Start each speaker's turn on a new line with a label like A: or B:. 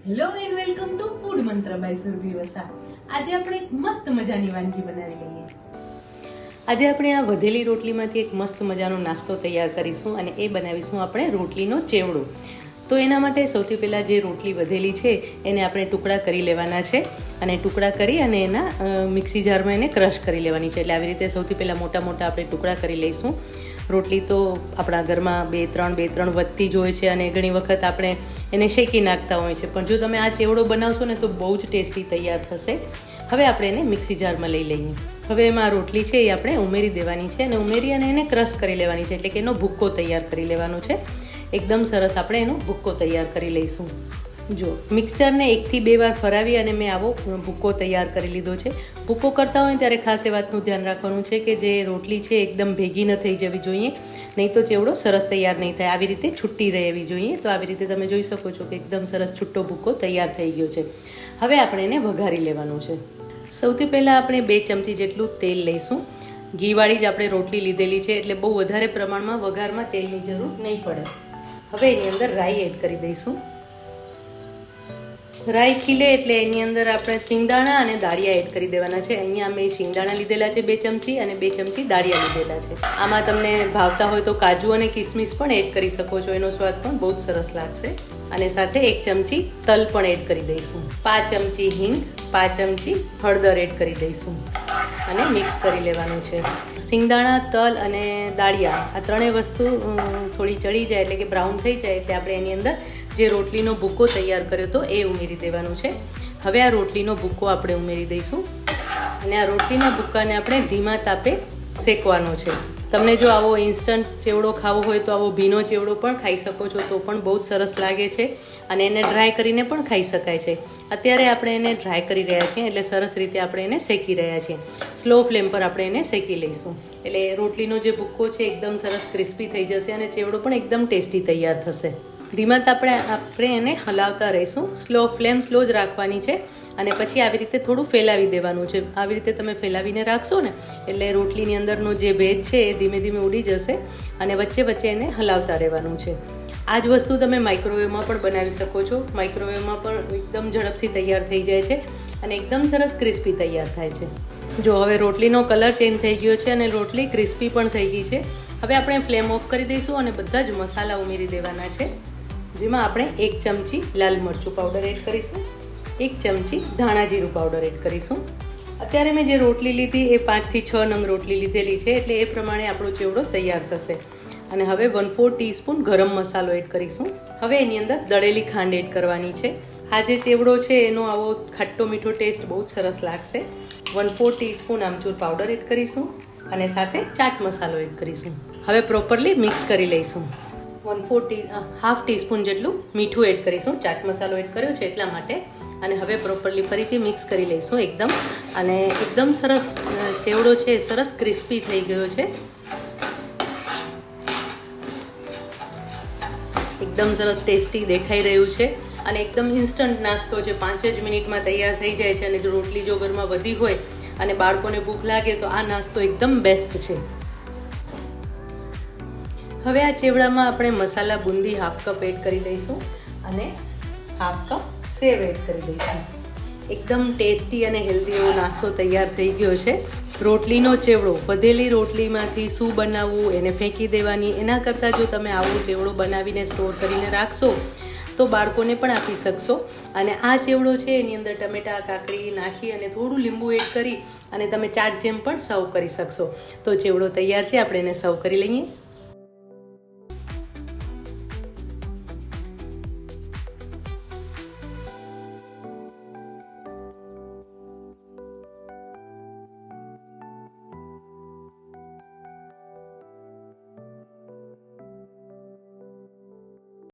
A: Hello and welcome to food મંત્ર by Surabhi Vasa. આજે આપણે એક મસ્ત મજાની વાનગી બનાવી લઈએ. આજે આપણે આ વધેલી રોટલીમાંથી એક મસ્ત મજાનો નાસ્તો તૈયાર કરીશું અને એ બનાવીશું આપણે રોટલીનો ચેવડો. તો એના માટે સૌથી પહેલાં જે રોટલી વધેલી છે એને આપણે ટુકડા કરી લેવાના છે અને ટુકડા કરી અને એના મિક્સી જારમાં એને ક્રશ કરી લેવાની છે. એટલે આવી રીતે સૌથી પહેલાં મોટા મોટા આપણે ટુકડા કરી લઈશું. રોટલી તો આપણા ઘરમાં બે ત્રણ વધતી જ હોય છે અને ઘણી વખત આપણે એને શેકી નાખતા હોય છે, પણ જો તમે આ ચેવડો બનાવશો ને તો બહુ જ ટેસ્ટી તૈયાર થશે. હવે આપણે એને મિક્સી જારમાં લઈ લઈએ. હવે એમાં રોટલી છે એ આપણે ઉમેરી દેવાની છે અને ઉમેરી અને એને ક્રશ કરી લેવાની છે, એટલે કે એનો ભૂક્કો તૈયાર કરી લેવાનો છે. એકદમ સરસ આપણે એનો ભૂક્કો તૈયાર કરી લઈશું. જો મિક્સરને 1 થી 2 વાર ફરાવી અને મેં આવો ભૂક્કો તૈયાર કરી લીધો છે. ભૂક્કો કરતા હોય ત્યારે ખાસ એ વાતનું ધ્યાન રાખવાનું છે કે જે રોટલી છે એકદમ ભેગી ન થઈ જવી જોઈએ, નહીં તો ચેવડો સરસ તૈયાર નહીં થાય. આવી રીતે છૂટી રહેવી જોઈએ. તો આવી રીતે તમે જોઈ શકો છો કે એકદમ સરસ છૂટો ભૂક્કો તૈયાર થઈ ગયો છે. હવે આપણે એને વઘારી લેવાનું છે. સૌથી પહેલાં આપણે 2 ચમચી જેટલું તેલ લઈશું. ઘીવાળી જ આપણે રોટલી લીધેલી છે એટલે બહુ વધારે પ્રમાણમાં વઘારમાં તેલની જરૂર નહીં પડે. હવે એની અંદર રાઈ એડ કરી દઈશું. રાઈ ખીલે એટલે એની અંદર આપણે શિંગદાણા અને દાળિયા એડ કરી દેવાના છે. અહીંયા મેં શિંગદાણા લીધેલા છે 2 ચમચી અને 2 ચમચી દાળિયા લીધેલા છે. આમાં તમને ભાવતા હોય તો કાજુ અને કિસમિસ પણ એડ કરી શકો છો, એનો સ્વાદ પણ બહુ જ સરસ લાગશે. અને સાથે 1 ચમચી તલ પણ એડ કરી દઈશું. 5 ચમચી હિંગ, 5 ચમચી હળદર એડ કરી દઈશું અને મિક્સ કરી લેવાનું છે. શિંગદાણા, તલ અને દાળિયા આ ત્રણેય વસ્તુ થોડી ચડી જાય એટલે કે બ્રાઉન થઈ જાય એટલે આપણે એની અંદર જે રોટલીનો ભૂક્કો તૈયાર કર્યો હતો એ ઉમેરી દેવાનું છે. હવે આ રોટલીનો ભૂક્કો આપણે ઉમેરી દઈશું અને આ રોટલીના ભૂક્કાને આપણે ધીમા તાપે શેકવાનો છે. તમને જો આવો ઇન્સ્ટન્ટ ચેવડો ખાવો હોય તો આવો ભીનો ચેવડો પણ ખાઈ શકો છો, તો પણ બહુ જ સરસ લાગે છે અને એને ડ્રાય કરીને પણ ખાઈ શકાય છે. અત્યારે આપણે એને ડ્રાય કરી રહ્યા છીએ એટલે સરસ રીતે આપણે એને શેકી રહ્યા છીએ. સ્લો ફ્લેમ પર આપણે એને શેકી લઈશું એટલે રોટલીનો જે ભૂક્કો છે એકદમ સરસ ક્રિસ્પી થઈ જશે અને ચેવડો પણ એકદમ ટેસ્ટી તૈયાર થશે. ધીમા તાપે આપણે એને હલાવતા રહીશું. ફ્લેમ સ્લો જ રાખવાની છે અને પછી આવી રીતે થોડું ફેલાવી દેવાનું છે. આવી રીતે તમે ફેલાવીને રાખશો ને એટલે રોટલીની અંદરનો જે ભેજ છે એ ધીમે ધીમે ઉડી જશે અને વચ્ચે વચ્ચે એને હલાવતા રહેવાનું છે. આ જ વસ્તુ તમે માઇક્રોવેવમાં પણ બનાવી શકો છો. માઇક્રોવેવમાં પણ એકદમ ઝડપથી તૈયાર થઈ જાય છે અને એકદમ સરસ ક્રિસ્પી તૈયાર થાય છે. જો હવે રોટલીનો કલર ચેન્જ થઈ ગયો છે અને રોટલી ક્રિસ્પી પણ થઈ ગઈ છે. હવે આપણે ફ્લેમ ઓફ કરી દઈશું અને બધા જ મસાલા ઉમેરી દેવાના છે, જેમાં આપણે 1 ચમચી લાલ મરચું પાવડર એડ કરીશું, 1 ચમચી ધાણા જીરું પાવડર એડ કરીશું. અત્યારે મેં જે રોટલી લીધી એ 5 થી 6 નંગ રોટલી લીધેલી છે એટલે એ પ્રમાણે આપણો ચેવડો તૈયાર થશે. અને હવે 1/4 ટીસ્પૂન ગરમ મસાલો એડ કરીશું. હવે એની અંદર દળેલી ખાંડ એડ કરવાની છે. આ જે ચેવડો છે એનો આવો ખાટો મીઠો ટેસ્ટ બહુ જ સરસ લાગશે. 1/4 ટીસ્પૂન આમચૂર પાવડર એડ કરીશું અને સાથે ચાટ મસાલો એડ કરીશું. હવે પ્રોપરલી મિક્સ કરી લઈશું. 1/2 ટીસ્પૂન જેટલું મીઠું એડ કરીશું. ચાટ મસાલો એડ કર્યો છે એટલા માટે. અને હવે પ્રોપરલી ફરીથી મિક્સ કરી લઈશું એકદમ. અને એકદમ સરસ ચેવડો છે સરસ ક્રિસ્પી થઈ ગયો છે. એકદમ સરસ ટેસ્ટી દેખાઈ રહ્યું છે અને એકદમ ઇન્સ્ટન્ટ નાસ્તો છે. 5 જ મિનિટમાં તૈયાર થઈ જાય છે. અને જો રોટલી જો ઘરમાં વધી હોય અને બાળકોને ભૂખ લાગે તો આ નાસ્તો એકદમ બેસ્ટ છે. હવે આ ચેવડામાં આપણે મસાલા બુંદી 1/2 કપ એડ કરી દઈશું અને 1/2 કપ સેવ એડ કરી દઈશું. એકદમ ટેસ્ટી અને હેલ્ધી એવો નાસ્તો તૈયાર થઈ ગયો છે. રોટલીનો ચેવડો, વધેલી રોટલીમાંથી શું બનાવવું, એને ફેંકી દેવાની, એના કરતાં જો તમે આવો ચેવડો બનાવીને સ્ટોર કરીને રાખશો તો બાળકોને પણ આપી શકશો. અને આ ચેવડો છે એની અંદર ટમેટા, કાકડી નાખી અને થોડું લીંબુ એડ કરી અને તમે ચાટ જેમ પણ સર્વ કરી શકશો. તો ચેવડો તૈયાર છે, આપણે એને સર્વ કરી લઈએ.